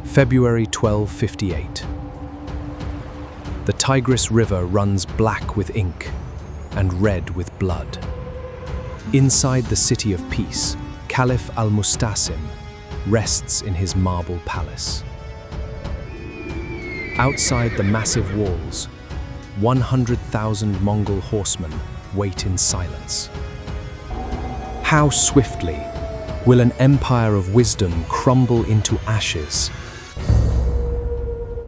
February 1258. The Tigris River runs black with ink and red with blood. Inside the city of peace, Caliph Al-Musta'sim rests in his marble palace. Outside the massive walls, 100,000 Mongol horsemen wait in silence. How swiftly will an empire of wisdom crumble into ashes?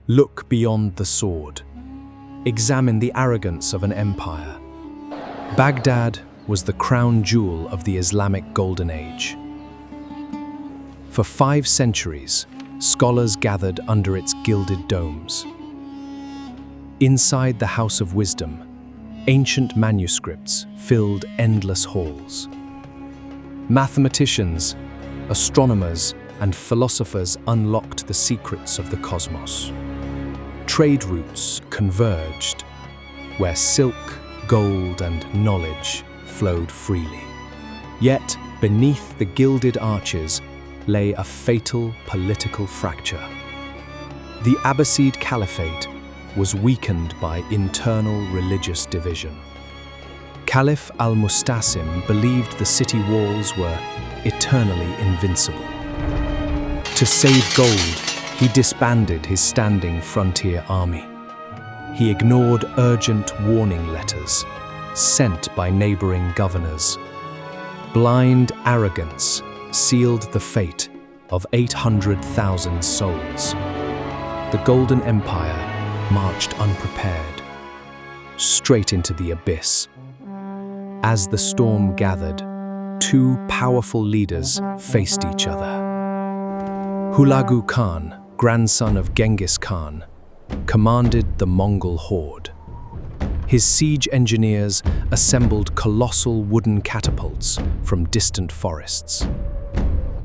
Look beyond the sword. Examine the arrogance of an empire. Baghdad was the crown jewel of the Islamic Golden Age. For 5 centuries, scholars gathered under its gilded domes. Inside the House of Wisdom, ancient manuscripts filled endless halls. Mathematicians, astronomers, and philosophers unlocked the secrets of the cosmos. Trade routes converged, where silk, gold, and knowledge flowed freely. Yet, beneath the gilded arches lay a fatal political fracture. The Abbasid Caliphate was weakened by internal religious division. Caliph Al-Musta'sim believed the city walls were eternally invincible. To save gold, he disbanded his standing frontier army. He ignored urgent warning letters sent by neighboring governors. Blind arrogance sealed the fate of 800,000 souls. The Golden Empire marched unprepared, straight into the abyss. As the storm gathered, 2 powerful leaders faced each other. Hulagu Khan, grandson of Genghis Khan, commanded the Mongol horde. His siege engineers assembled colossal wooden catapults from distant forests.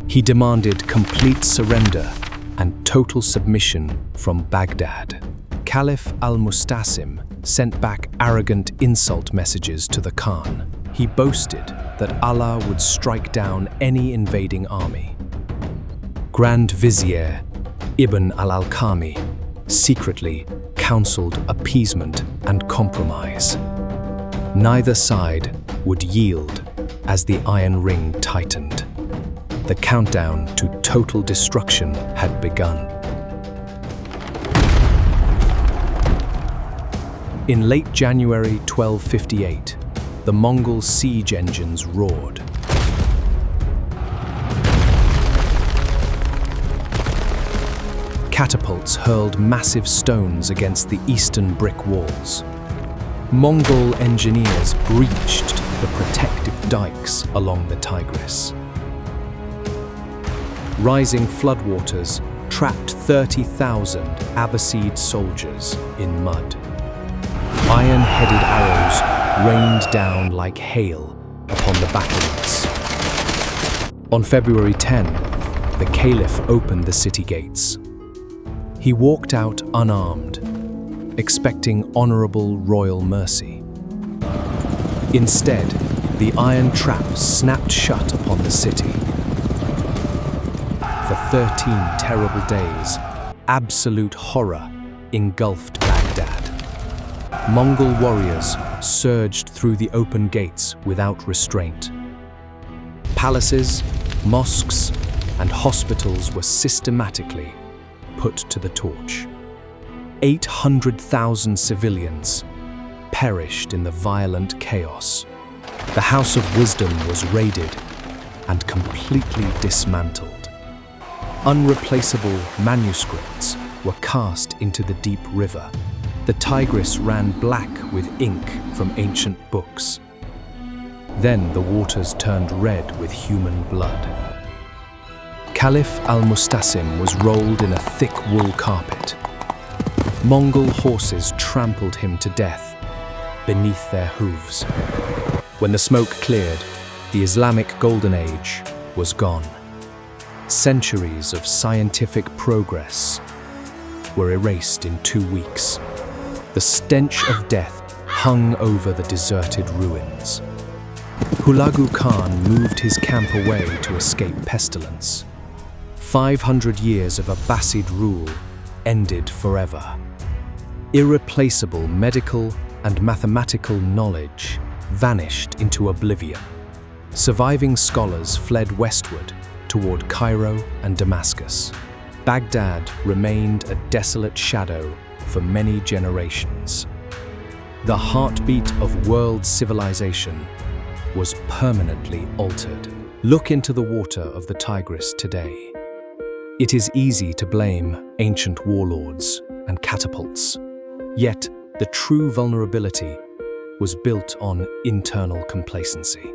He demanded complete surrender and total submission from Baghdad. Caliph Al-Musta'sim sent back arrogant insult messages to the Khan. He boasted that Allah would strike down any invading army. Grand Vizier Ibn al-Alqami secretly counseled appeasement and compromise. Neither side would yield as the Iron Ring tightened. The countdown to total destruction had begun. In late January 1258, the Mongol siege engines roared. Catapults hurled massive stones against the eastern brick walls. Mongol engineers breached the protective dikes along the Tigris. Rising floodwaters trapped 30,000 Abbasid soldiers in mud. Iron-headed arrows rained down like hail upon the battlements. On February 10, the Caliph opened the city gates. He walked out unarmed, expecting honorable royal mercy. Instead, the iron trap snapped shut upon the city. For 13 terrible days, absolute horror engulfed Baghdad. Mongol warriors surged through the open gates without restraint. Palaces, mosques, and hospitals were systematically put to the torch. 800,000 civilians perished in the violent chaos. The House of Wisdom was raided and completely dismantled. Unreplaceable manuscripts were cast into the deep river. The Tigris ran black with ink from ancient books. Then the waters turned red with human blood. Caliph Al-Musta'sim was rolled in a thick wool carpet. Mongol horses trampled him to death beneath their hooves. When the smoke cleared, the Islamic Golden Age was gone. Centuries of scientific progress were erased in 2 weeks. The stench of death hung over the deserted ruins. Hulagu Khan moved his camp away to escape pestilence. 500 years of Abbasid rule ended forever. Irreplaceable medical and mathematical knowledge vanished into oblivion. Surviving scholars fled westward toward Cairo and Damascus. Baghdad remained a desolate shadow for many generations. The heartbeat of world civilization was permanently altered. Look into the water of the Tigris today. It is easy to blame ancient warlords and catapults. Yet, the true vulnerability was built on internal complacency.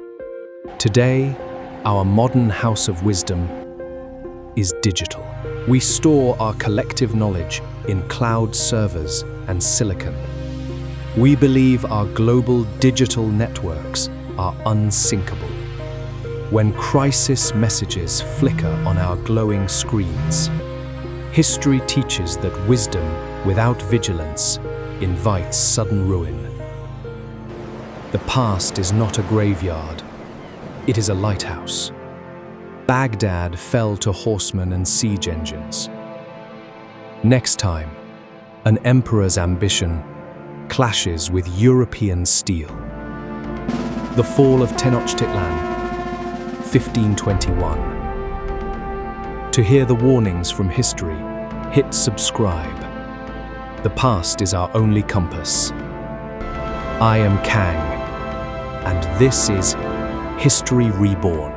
Today, our modern house of wisdom is digital. We store our collective knowledge in cloud servers and silicon. We believe our global digital networks are unsinkable. When crisis messages flicker on our glowing screens, history teaches that wisdom without vigilance invites sudden ruin. The past is not a graveyard, it is a lighthouse. Baghdad fell to horsemen and siege engines. Next time, an emperor's ambition clashes with European steel. The fall of Tenochtitlan, 1521. To hear the warnings from history, hit subscribe. The past is our only compass. I am Kang, and this is History Reborn.